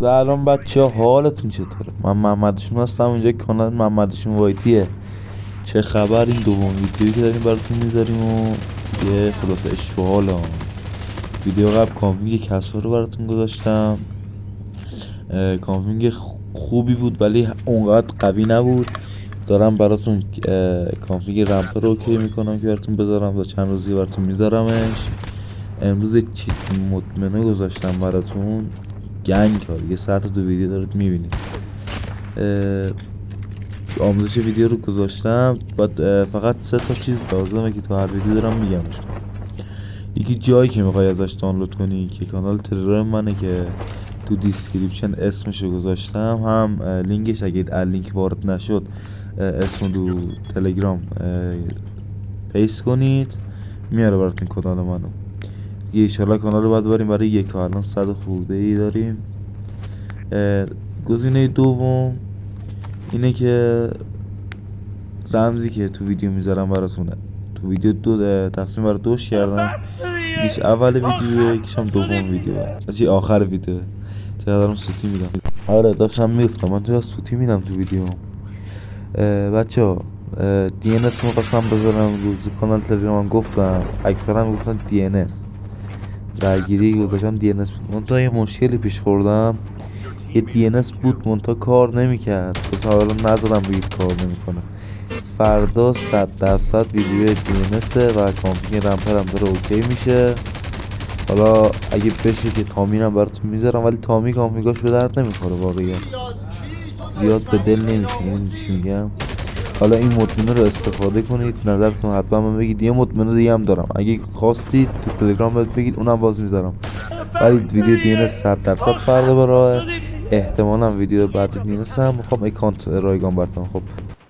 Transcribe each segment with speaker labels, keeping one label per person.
Speaker 1: سلام بچه ها، حالتون چطوره؟ من محمدشون هستم. اینجا کانال محمدشون وایتیه. چه خبر؟ این دوم ویدیویی که داریم براتون میذاریم و یه خلاصه اشوال ها. ویدیو قبل کانفیگ کسا رو براتون گذاشتم. کانفیگ خوبی بود ولی اونقدر قوی نبود. دارم براتون کانفیگ رمپ رو اوکی میکنم که براتون بذارم و چند روزی براتون میذارمش. امروز چیت مطمئنه گذاشتم براتون، گنگ ها دیگه. ساعت دو ویدیو دارید میبینید. آموزش ویدیو رو گذاشتم. بعد فقط 3 تا چیز لازمه که تو هر ویدیو دارم میگمش. یکی جایی که میخوای ازش دانلود کنی که کانال تلگرام منه که تو دیسکریپشن اسمشو گذاشتم، هم لینکش اگه لینک وارد نشد اسم تو تلگرام پیست کنید میاره براتون کانال منو. یه ایشالا کانال رو باید بریم برای یک الان 100 خورده ای داریم. گزینه دوم اینه که رمزی که تو ویدیو میذارم براتونه. تو ویدیو دو تقسیم بر دوش کردم. یکیش اول ویدیو، یکیش هم دوم ویدیو، چی آخر ویدیو. چرا دارم سوتی میدم؟ آره داشتم میگفتم من تو سوتی میدم تو ویدیو. بچه ها دی ان اس میخواستم بذارم روز کانال تلگرام، گفتم اکثرا گفتن دی ان اس درگیری گذاشتم دی ان اس. من تا یه مشکلی پیش خوردم، یه دی ان اس بود منتها کار نمیکرد. تا حالا ندارم بگید کار نمیکنه. فردا 100% ویدیو دی ان اس و کانفیگ رمپر هم داره اوکی میشه. حالا اگه بشه که تامینم براتون میذارم، ولی تامی کانفیگاش به درد نمیخوره واقعا، زیاد به دل نمیشه. این چی میگم؟ حالا این مطمئنه رو استفاده کنید. نظرتون حتما من بگید. یه مطمئنه دیگه هم دارم، اگه خواستید تو تلگرام بهت بگید اونم باز میذارم. ولی ویدیو دی ان اس 100% فردا به راه. احتمالاً ویدیو بعد دی ان اس هم میخوام اکانت رایگان براتون. خب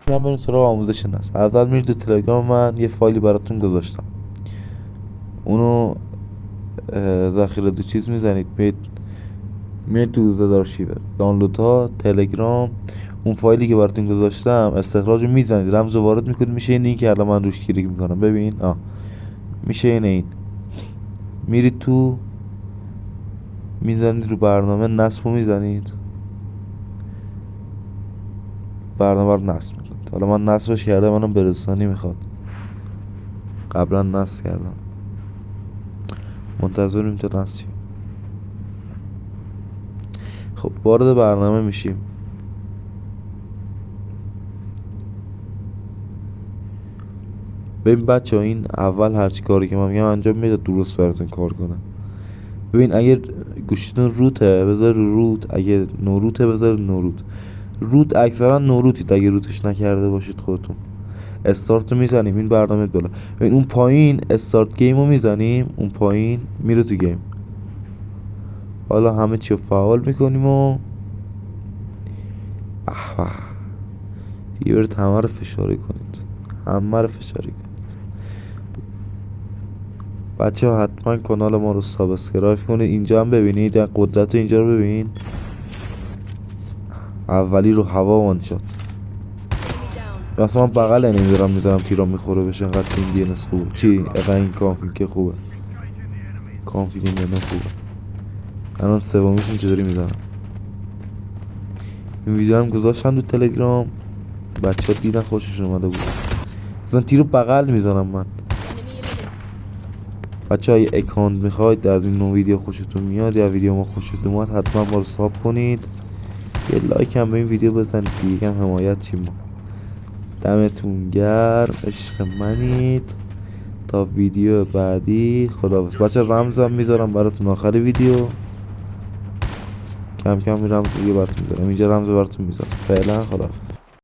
Speaker 1: من بریم سراغ آموزش نصب. اول میرید تو تلگرام من یه فایلی براتون گذاشتم، اونو ذخیره دو چیز میزنید، میرید تو یوزر آرشیو دانلود ها تلگرام. اون فایلی که براتون گذاشتم استخراج رو میزنید، رمز رو وارد میکنید، میشه این که الان من روش کلیک میکنم. ببین میشه این میرید تو میزنید رو برنامه نصب رو میزنید، برنامه رو نصب میکنید. حالا من نصبش کرده، منم برسانی میخواد، قبلا نصب کردم، منتظریم تا نصب. خب وارد برنامه میشیم. ببین بچه ها، این اول هرچی کاری که من میگم انجام میده درست براتون کار کنه. ببین اگر گوشیتون روته بذار روت، اگه نوروته بذار نوروت. روت اکثرا نوروتید اگه روتش نکرده باشید خودتون. استارت رو میزنیم این برنامه بالا. ببین اون پایین استارت گیم رو میزنیم، اون پایین میره تو گیم. حالا همه چی رو فعال میکنیم و دیگه برید همه رو فشاری کنید، همه رو فشاری کنید. بچه ها حتما کانال ما رو سابسکرایب کنید. اینجا هم ببینید قدرت اینجا رو ببین، اولی رو هوا وان شد. مثلا من بغل نمیذارم میذارم تیرا میخوره بشه. اینقدر این دی ان اس خوبه. چی اینقدر این کانفیگ که خوبه، کانفیگ این خوبه. الان سومیشون چطوری میزنم. این ویدیو هم گذاشتم تو تلگرام، بچه ها دیدن خوششون اومده بود. مثلا تیرو بغل میزنم من. بچه های اکانت میخواید از این نوع ویدیو خوشتون میاد یا ویدیو ما خوشتون اومد، حتما ما رو ساب کنید، یه لایک هم به این ویدیو بزنید، یکم حمایت چیم ما. دمتون گرم، عشق منید. تا ویدیو بعدی خداحافظ. بچه رمزم میذارم براتون آخر ویدیو، کم کم این رمز دیگه براتون میذارم. اینجا رمز براتون میذارم. فعلا خداحافظ.